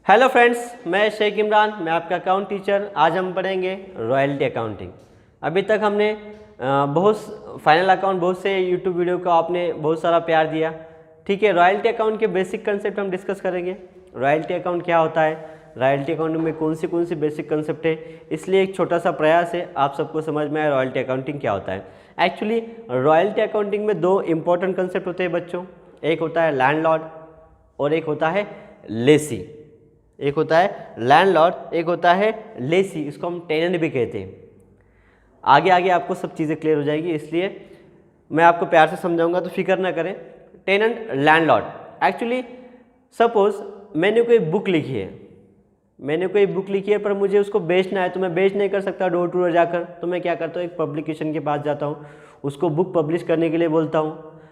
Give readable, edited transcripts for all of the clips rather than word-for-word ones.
Hello friends, मैं शेख इमरान, मैं आपका अकाउंट टीचर। आज हम पढ़ेंगे रॉयल्टी अकाउंटिंग। अभी तक हमने बहुत फाइनल अकाउंट, बहुत से यूट्यूब वीडियो को आपने बहुत सारा प्यार दिया। ठीक है, रॉयल्टी अकाउंट के बेसिक कंसेप्ट हम डिस्कस करेंगे। रॉयल्टी अकाउंट क्या होता है, रॉयल्टी अकाउंटिंग में कौन सी बेसिक कंसेप्ट है, इसलिए एक छोटा सा प्रयास है आप सबको समझ में आए रॉयल्टी अकाउंटिंग क्या होता है। एक्चुअली रॉयल्टी अकाउंटिंग में दो इंपॉर्टेंट कंसेप्ट होते हैं बच्चों। एक होता है लैंडलॉर्ड और एक होता है लेसी। एक होता है लैंडलॉर्ड, एक होता है लेसी, इसको हम टेनेंट भी कहते हैं। आगे आगे आपको सब चीज़ें क्लियर हो जाएगी, इसलिए मैं आपको प्यार से समझाऊंगा, तो फिक्र ना करें। Tenant, landlord. एक्चुअली सपोज मैंने कोई बुक लिखी है, पर मुझे उसको बेचना है, तो मैं बेच नहीं कर सकता डोर टू डोर जाकर। तो मैं क्या करता हूँ, एक पब्लिकेशन के पास जाता हूँ, उसको बुक पब्लिश करने के लिए बोलता हूँ।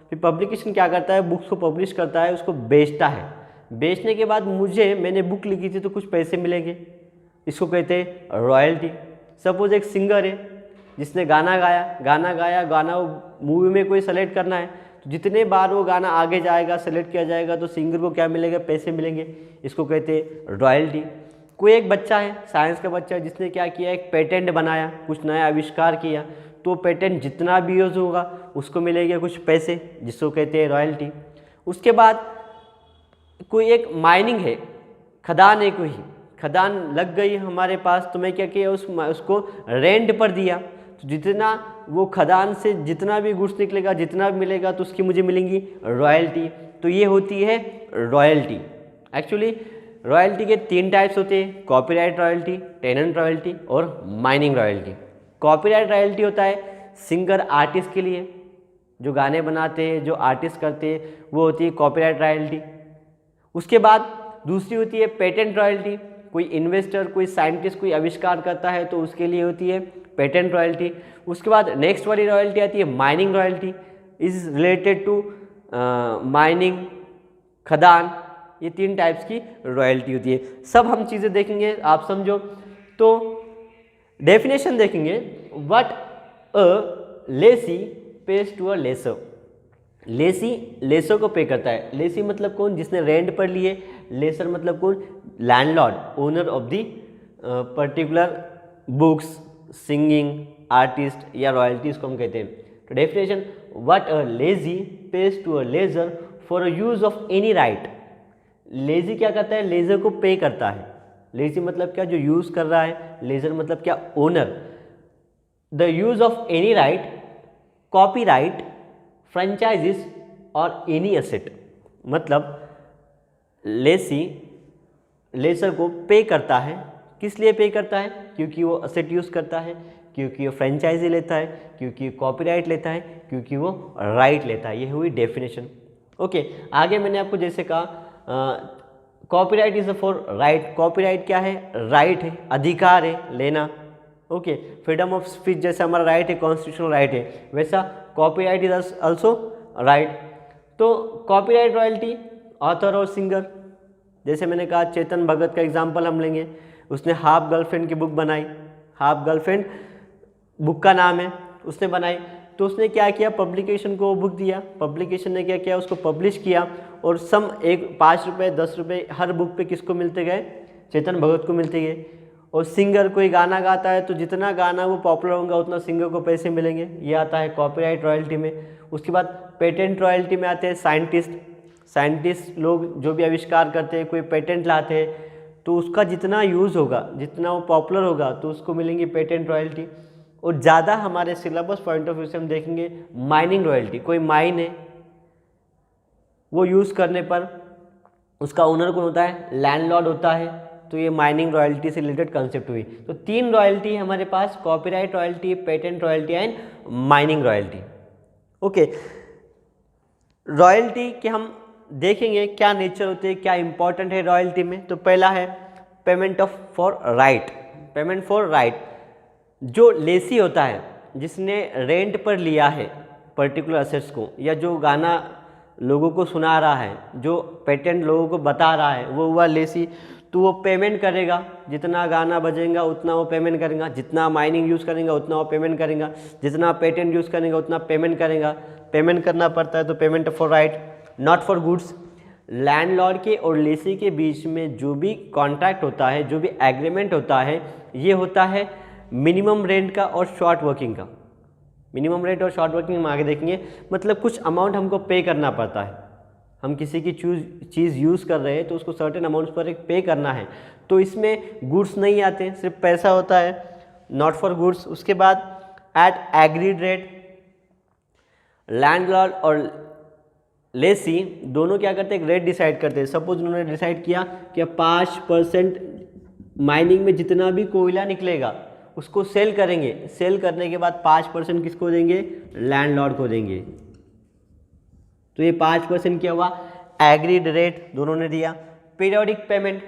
फिर पब्लिकेशन क्या करता है, बुक्स को पब्लिश करता है, उसको बेचता है। बेचने के बाद मैंने बुक लिखी थी तो कुछ पैसे मिलेंगे, इसको कहते हैं रॉयल्टी। सपोज एक सिंगर है जिसने गाना गाना वो मूवी में कोई सेलेक्ट करना है, तो जितने बार वो गाना आगे जाएगा, सेलेक्ट किया जाएगा, तो सिंगर को क्या मिलेगा, पैसे मिलेंगे, इसको कहते हैं रॉयल्टी। कोई एक बच्चा है, साइंस का बच्चा है, जिसने क्या किया, एक पेटेंट बनाया, कुछ नया आविष्कार किया, तो पेटेंट जितना भी यूज होगा उसको मिलेगा कुछ पैसे, जिसको कहते हैं रॉयल्टी। उसके बाद कोई एक माइनिंग है, खदान है, कोई खदान लग गई हमारे पास, तो मैं क्या किया, उसको रेंट पर दिया, तो जितना वो खदान से जितना भी गुड्स निकलेगा, जितना भी मिलेगा, तो उसकी मुझे मिलेंगी रॉयल्टी। तो ये होती है रॉयल्टी। एक्चुअली रॉयल्टी के 3 टाइप्स होते हैं, कॉपीराइट रॉयल्टी, टेनेंट रॉयल्टी और माइनिंग रॉयल्टी। कॉपीराइट रॉयल्टी होता है सिंगर आर्टिस्ट के लिए, जो गाने बनाते हैं, जो आर्टिस्ट करते हैं, वो होती है कॉपीराइट रॉयल्टी। उसके बाद दूसरी होती है पेटेंट रॉयल्टी। कोई इन्वेस्टर, कोई साइंटिस्ट कोई आविष्कार करता है, तो उसके लिए होती है पेटेंट रॉयल्टी। उसके बाद नेक्स्ट वाली रॉयल्टी आती है mining royalty, is related to mining, खदान। ये 3 टाइप्स की रॉयल्टी होती है। सब हम चीज़ें देखेंगे, आप समझो। तो डेफिनेशन देखेंगे, what a lessee pays to a lessor. Lessee lessor को पे करता है। लेसी मतलब कौन, जिसने रेंट पर लिए। लेसर मतलब कौन, landlord, owner of the particular books, singing artist या रॉयल्टीज को हम कहते हैं। तो definition, what a lessee pays to a lessor for a use of any right. Lessee क्या करता है, लेजर को पे करता है। लेजी मतलब क्या, जो यूज कर रहा है। लेजर मतलब क्या, owner. The use of any right, copyright, franchises और एनी एसेट। मतलब लेसर को पे करता है। किस लिए पे करता है, क्योंकि वो एसेट यूज़ करता है, क्योंकि वो फ्रेंचाइजी लेता है, क्योंकि कॉपीराइट लेता है, क्योंकि वो राइट लेता है। ये हुई डेफिनेशन। ओके, आगे मैंने आपको जैसे कहा, copyright is for right. Copyright क्या है, राइट है, अधिकार है, लेना। ओके, फ्रीडम ऑफ स्पीच जैसे हमारा राइट है, कॉन्स्टिट्यूशनल राइट है, वैसा कॉपीराइट इज ऑल्सो राइट। तो कॉपीराइट रॉयल्टी, ऑथर और सिंगर, जैसे मैंने कहा चेतन भगत का एग्जांपल हम लेंगे। उसने हाफ गर्लफ्रेंड की बुक बनाई, हाफ गर्लफ्रेंड बुक का नाम है, उसने बनाई। तो उसने क्या किया, पब्लिकेशन को बुक दिया, पब्लिकेशन ने क्या किया, उसको पब्लिश किया, और सम 5 रुपये 10 रुपये हर बुक पे किसको मिलते गए, चेतन भगत को मिलते गए। और सिंगर कोई गाना गाता है, तो जितना गाना वो पॉपुलर होगा उतना सिंगर को पैसे मिलेंगे। ये आता है कॉपीराइट रॉयल्टी में। उसके बाद पेटेंट रॉयल्टी में आते हैं साइंटिस्ट लोग जो भी आविष्कार करते हैं, कोई पेटेंट लाते हैं, तो उसका जितना यूज़ होगा, जितना वो पॉपुलर होगा, तो उसको मिलेंगी पेटेंट रॉयल्टी। और ज़्यादा हमारे सिलेबस पॉइंट ऑफ व्यू से हम देखेंगे माइनिंग रॉयल्टी। कोई माइन है, वो यूज़ करने पर उसका ओनर कौन होता है, लैंडलॉर्ड होता है। तो ये माइनिंग रॉयल्टी से रिलेटेड कंसेप्ट हुई। तो 3 रॉयल्टी है हमारे पास, copyright royalty, patent royalty and mining royalty. Okay, royalty के हम देखेंगे क्या नेचर होते हैं, क्या इंपॉर्टेंट है रॉयल्टी में। तो पहला है payment for right. Payment for right, जो लेसी होता है, जिसने रेंट पर लिया है पर्टिकुलर असेट्स को, या जो गाना लोगों को सुना रहा है, जो पेटेंट लोगों को बता रहा है, वो हुआ लेसी। तो वो पेमेंट करेगा, जितना गाना बजेगा उतना वो पेमेंट करेगा, जितना माइनिंग यूज़ करेगा उतना वो पेमेंट करेगा, जितना पेटेंट यूज़ करेगा उतना पेमेंट करेगा। पेमेंट करना पड़ता है, तो payment for right, not for goods. Landlord के और लेसी के बीच में जो भी कॉन्ट्रैक्ट होता है, जो भी एग्रीमेंट होता है, ये होता है मिनिमम रेंट का और शॉर्ट वर्किंग का। मिनिमम रेंट और शॉर्ट वर्किंग हम आगे देखेंगे। मतलब कुछ अमाउंट हमको पे करना पड़ता है, हम किसी की चीज़ यूज़ कर रहे हैं तो उसको सर्टेन अमाउंट्स पर एक पे करना है। तो इसमें गुड्स नहीं आते, सिर्फ पैसा होता है, नॉट फॉर गुड्स। उसके बाद एट एग्रीड रेट, लैंडलॉर्ड और लेसी दोनों क्या करते हैं, एक रेट डिसाइड करते हैं। सपोज उन्होंने डिसाइड किया कि 5% माइनिंग में जितना भी कोयला निकलेगा उसको सेल करेंगे। सेल करने के बाद 5% किसको देंगे, लैंडलॉर्ड को देंगे। तो ये 5% क्या हुआ, एग्रीड रेट दोनों ने दिया। Periodic payment,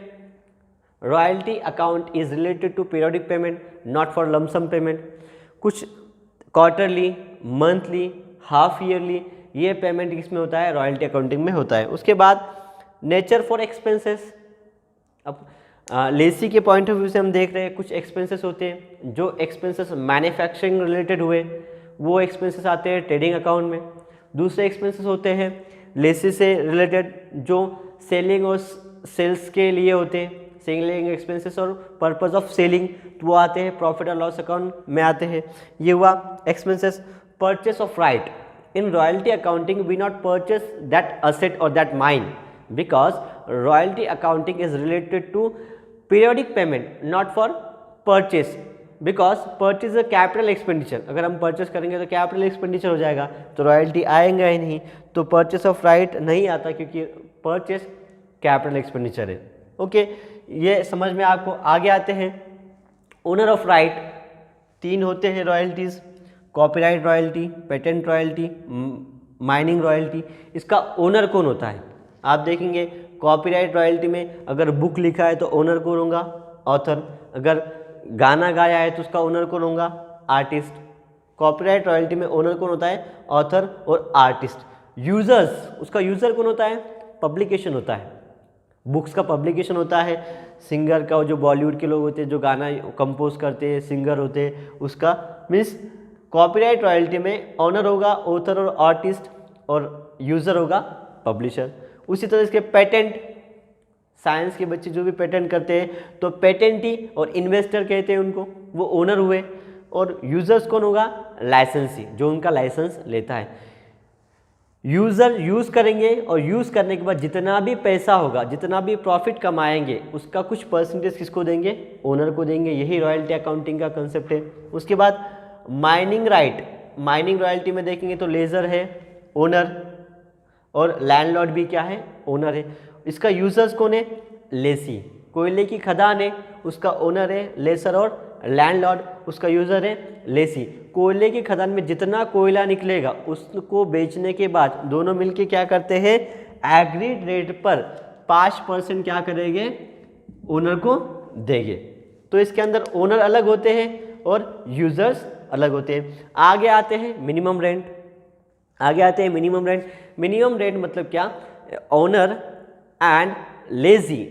royalty account is related to periodic payment, not for lump sum payment. कुछ क्वार्टरली, मंथली, हाफ ईयरली, ये पेमेंट किसमें होता है, रॉयल्टी अकाउंटिंग में होता है। उसके बाद नेचर फॉर एक्सपेंसेस। अब लेसी के पॉइंट ऑफ व्यू से हम देख रहे हैं कुछ एक्सपेंसेस होते हैं, जो एक्सपेंसेस मैन्युफैक्चरिंग रिलेटेड हुए वो एक्सपेंसेस आते हैं ट्रेडिंग अकाउंट में। दूसरे एक्सपेंसेस होते हैं लेसी से रिलेटेड, जो सेलिंग और सेल्स के लिए होते हैं, सेलिंग एक्सपेंसेस और पर्पस ऑफ सेलिंग, तो वो आते हैं प्रॉफिट और लॉस अकाउंट में आते हैं। ये हुआ expenses. Purchase of right, in royalty accounting we not purchase that asset or that mine, because royalty accounting is related to periodic payment, not for purchase, because purchase is a capital expenditure। अगर हम purchase करेंगे तो capital expenditure हो जाएगा, तो royalty आएगा ही नहीं, तो purchase of right नहीं आता क्योंकि purchase capital expenditure है। ओके, ये समझ में आपको। आगे आते हैं ओनर ऑफ राइट। 3 होते हैं royalties, copyright royalty, patent royalty, mining royalty. इसका ओनर कौन होता है, आप देखेंगे कॉपीराइट रॉयल्टी में अगर बुक लिखा है तो ओनर कौन होगा, ऑथर। अगर गाना गाया है तो उसका ओनर कौन होगा, आर्टिस्ट। कॉपीराइट रॉयल्टी में ओनर कौन होता है, ऑथर और आर्टिस्ट। यूजर्स, उसका यूजर कौन होता है, पब्लिकेशन होता है, बुक्स का पब्लिकेशन होता है। सिंगर का, जो बॉलीवुड के लोग होते हैं जो गाना कंपोज करते हैं, सिंगर होते हैं, उसका मीन्स कॉपीराइट रॉयल्टी में ओनर होगा ऑथर और आर्टिस्ट, और यूज़र होगा पब्लिशर। उसी तरह इसके पेटेंट, साइंस के बच्चे जो भी पेटेंट करते हैं तो पेटेंटी और इन्वेस्टर कहते हैं उनको, वो ओनर हुए। और यूज़र्स कौन होगा, लाइसेंसी, जो उनका लाइसेंस लेता है। यूज़र यूज़ करेंगे और यूज़ करने के बाद जितना भी पैसा होगा, जितना भी प्रॉफिट कमाएंगे, उसका कुछ परसेंटेज किसको देंगे, ओनर को देंगे। यही रॉयल्टी अकाउंटिंग का कंसेप्ट है। उसके बाद माइनिंग राइट, माइनिंग रॉयल्टी में देखेंगे तो लेजर है ओनर, और लैंडलॉर्ड भी क्या है, ओनर है। इसका यूजर्स कौन है, लेसी। कोयले की खदान है, उसका ओनर है लेसर, और लैंडलॉर्ड उसका यूजर है लेसी। कोयले की खदान में जितना कोयला निकलेगा उसको बेचने के बाद दोनों मिलके क्या करते हैं, एग्रीड रेट पर 5% क्या करेंगे, ओनर को देंगे। तो इसके अंदर ओनर अलग होते हैं और यूजर्स अलग होते हैं। आगे आते हैं मिनिमम रेंट। आगे आते हैं मिनिमम रेंट। मिनिमम रेंट मतलब क्या, owner and lessee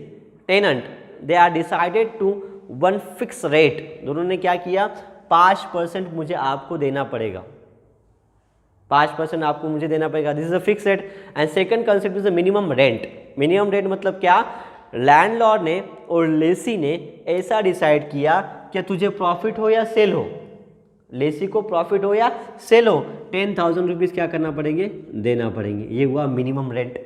tenant they are decided to one fix rate. दोनों ने क्या किया, 5% मुझे आपको देना पड़ेगा, 5% आपको मुझे देना पड़ेगा, this is a fix rate. And second concept is a minimum rent. Minimum rent मतलब क्या, लैंडलॉर्ड ने और लेसी ने ऐसा डिसाइड किया कि तुझे प्रॉफिट हो या सेल हो, लेसी को प्रॉफिट हो या सेल हो, 10,000 रुपीज़ क्या करना पड़ेंगे, देना पड़ेंगे। ये हुआ मिनिमम रेंट।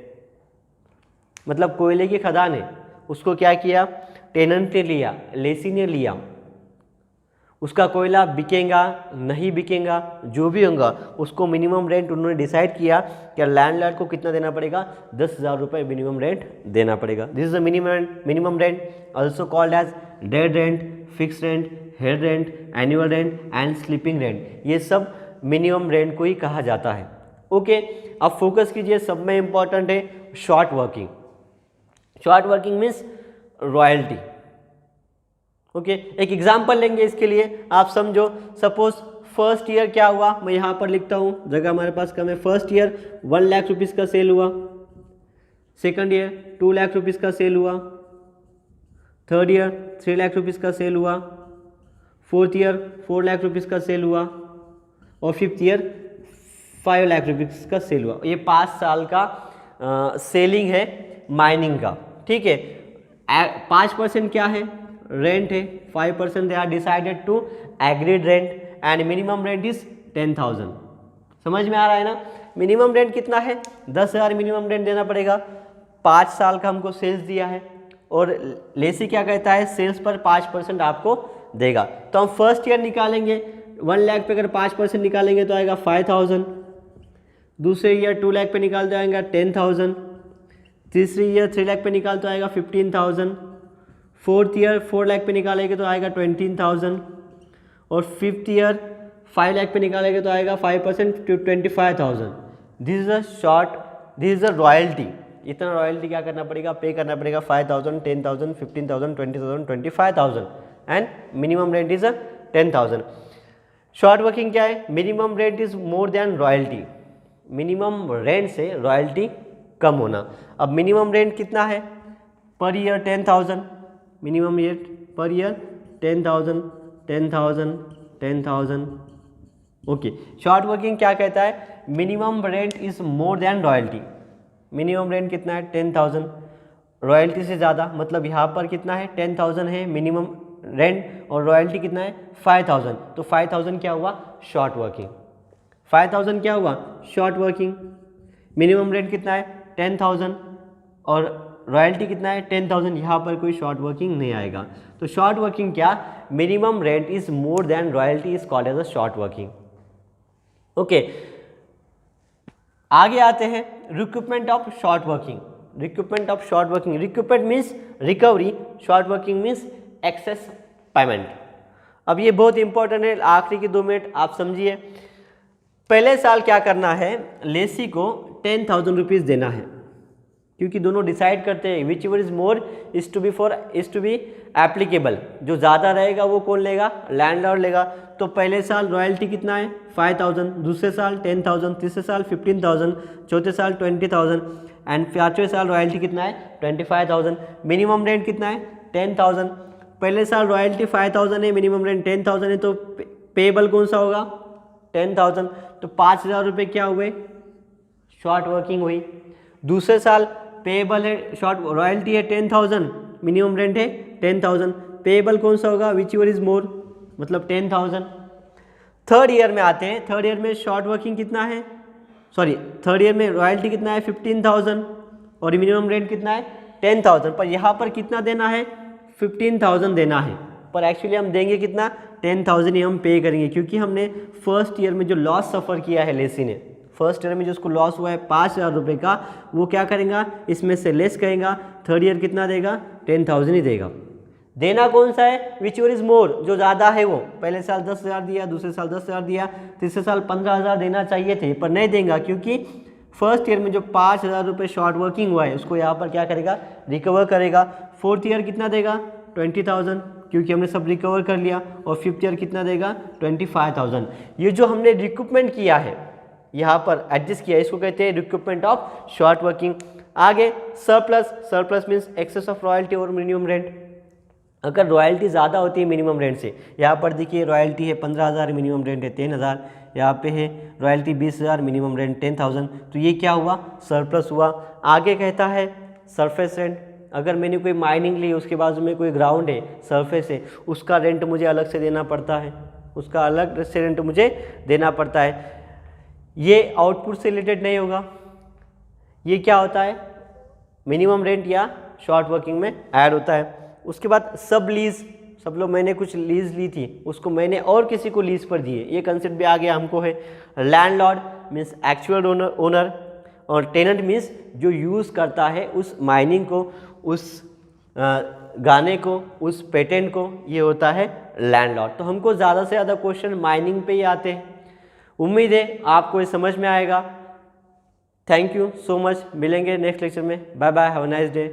मतलब कोयले की खदान है, उसको क्या किया, टेनेंट ने लिया, लेसी ने लिया, उसका कोयला बिकेगा नहीं बिकेगा जो भी होगा, उसको मिनिमम रेंट उन्होंने डिसाइड किया कि लैंडलॉर्ड को कितना देना पड़ेगा, 10,000 रुपये मिनिमम रेंट देना पड़ेगा। This is the minimum rent, also called as dead rent, fix rent, head rent, annual rent and sleeping rent. ये सब मिनिमम रेंट को ही कहा जाता है। ओके, अब फोकस कीजिए, सब में इंपॉर्टेंट है short working. Short working means royalty. Okay, एक एग्जाम्पल लेंगे इसके लिए, आप समझो। सपोज फर्स्ट ईयर क्या हुआ, मैं यहाँ पर लिखता हूँ, जगह हमारे पास कम है। फर्स्ट ईयर 1 लाख रुपीज़ का सेल हुआ, सेकंड ईयर 2 लाख रुपीज़ का सेल हुआ, थर्ड ईयर 3 लाख रुपीज़ का सेल हुआ, फोर्थ ईयर 4 लाख रुपीज़ का सेल हुआ, और फिफ्थ ईयर 5 लाख रुपीज़ का सेल हुआ। ये 5 साल का सेलिंग है। माइनिंग का, ठीक है। 5% क्या है, रेंट है, 5% they are decided to agreed rent and minimum rent is 10,000। समझ में आ रहा है ना। मिनिमम रेंट कितना है, 10,000 मिनिमम रेंट देना पड़ेगा। 5 साल का हमको सेल्स दिया है और लेसी क्या कहता है, सेल्स पर 5% आपको देगा। तो हम फर्स्ट ईयर निकालेंगे, 1 लाख पे अगर 5% निकालेंगे तो आएगा 5,000। दूसरे ईयर 2 लाख पे निकालते आएगा 10,000। तीसरी ईयर 3 लाख पे निकालते आएगा 15,000। फोर्थ ईयर 4 लाख पे निकालेंगे तो आएगा 20,000। और फिफ्थ ईयर 5 लाख पे निकालेंगे तो आएगा 5% to 25,000। This is a royalty. इतना रॉयल्टी क्या करना पड़ेगा, पे करना पड़ेगा। 5,000, 10,000, 15,000, 20,000, 25,000 and minimum rent is 10,000। Short working क्या है, minimum rent is more than royalty. Minimum rent से रॉयल्टी कम होना। अब मिनिमम रेंट कितना है, per year 10,000, minimum rate per year 10,000, 10,000, 10,000। Okay, short working क्या कहता है, minimum rent is more than royalty. Minimum rent कितना है, 10,000, रॉयल्टी से ज़्यादा, मतलब यहाँ पर कितना है, 10,000 है मिनिमम रेंट और रॉयल्टी कितना है, 5,000। तो 5,000 क्या हुआ, शॉर्ट वर्किंग। 5,000 क्या हुआ, शॉर्ट वर्किंग। मिनिमम रेंट कितना है, 10,000 और रॉयल्टी कितना है, 10,000। यहाँ पर कोई शॉर्ट वर्किंग नहीं आएगा। तो शॉर्ट वर्किंग क्या, minimum rent is more than royalty is called as a short working. Okay, आगे आते हैं recruitment of short working. Recruitment of short working, recruitment means recovery, short working means excess payment. अब ये बहुत important है, आखिरी के 2 मिनट आप समझिए। पहले साल क्या करना है, लेसी को 10,000 रुपीज़ देना है, क्योंकि दोनों डिसाइड करते हैं whichever is more is to be applicable. जो ज़्यादा रहेगा वो कौन लेगा, लैंडलॉर्ड लेगा। तो पहले साल रॉयल्टी कितना है, 5,000, दूसरे साल 10,000, तीसरे साल 15,000, चौथे साल 20,000 एंड 5वें साल रॉयल्टी कितना है, 25,000। मिनिमम रेंट कितना है, 10,000। पहले साल रॉयल्टी 5,000 है, मिनिमम रेंट 10,000 है, तो पेबल कौन सा होगा, 10,000। तो 5,000 रुपये क्या हुए, शॉर्ट वर्किंग हुई। दूसरे साल पेबल है, शॉर्ट रॉयल्टी है 10,000, मिनिमम रेंट है 10,000, पेबल कौन सा होगा, विच एवर इज मोर, मतलब 10,000। थर्ड ईयर में आते हैं, थर्ड ईयर में शॉर्ट वर्किंग कितना है, सॉरी थर्ड ईयर में रॉयल्टी कितना है, 15,000 और मिनिमम रेंट कितना है, 10,000। पर यहाँ पर कितना देना है, 15,000 देना है, पर एक्चुअली हम देंगे कितना, 10,000 ही हम पे करेंगे, क्योंकि हमने फर्स्ट ईयर में जो लॉस सफ़र किया है लेसी ने, फर्स्ट ईयर में जो उसको लॉस हुआ है 5,000 रुपये का, वो क्या करेगा, इसमें से लेस करेगा। थर्ड ईयर कितना देगा, 10,000 ही देगा। देना कौन सा है, विच एवर इज मोर, जो ज़्यादा है वो। पहले साल 10,000 दिया, दूसरे साल 10,000 दिया, तीसरे साल 15,000 देना चाहिए थे, पर नहीं देगा, क्योंकि फर्स्ट ईयर में जो 5,000 रुपये शॉर्ट वर्किंग हुआ है उसको यहाँ पर क्या करेगा, रिकवर करेगा। फोर्थ ईयर कितना देगा, 20,000, क्योंकि हमने सब रिकवर कर लिया। और फिफ्थ ईयर कितना देगा, 25,000। ये जो हमने रिक्रूटमेंट किया है, यहाँ पर एडजस्ट किया, इसको कहते हैं रिक्रूटमेंट ऑफ शॉर्ट वर्किंग। आगे surplus, surplus means excess of royalty और मिनिमम रेंट। अगर रॉयल्टी ज़्यादा होती है मिनिमम रेंट से, यहाँ पर देखिए रॉयल्टी है 15,000, मिनिमम रेंट है 10,000, यहाँ पे है रॉयल्टी 20,000, मिनिमम रेंट 10,000, तो ये क्या हुआ, सरप्लस हुआ। आगे कहता है सरफेस रेंट। अगर मैंने कोई माइनिंग ली, उसके बाजू में कोई ग्राउंड है, सरफेस है, उसका रेंट मुझे अलग से देना पड़ता है, उसका अलग से रेंट मुझे देना पड़ता है। ये आउटपुट से रिलेटेड नहीं होगा, ये क्या होता है, मिनिमम रेंट या शॉर्ट वर्किंग में ऐड होता है। उसके बाद सब लीज, सब लोग, मैंने कुछ लीज ली थी, उसको मैंने और किसी को लीज पर दिए, ये कंसेप्ट भी आ गया हमको है। लैंडलॉर्ड मीन्स एक्चुअल ओनर, और टेनेंट मीन्स जो यूज़ करता है उस माइनिंग को, उस गाने को, उस पेटेंट को, ये होता है लैंडलॉर्ड। तो हमको ज़्यादा से ज़्यादा क्वेश्चन माइनिंग पे ही आते हैं। उम्मीद है आपको ये समझ में आएगा। थैंक यू सो मच, मिलेंगे नेक्स्ट लेक्चर में। Bye bye, have a nice day.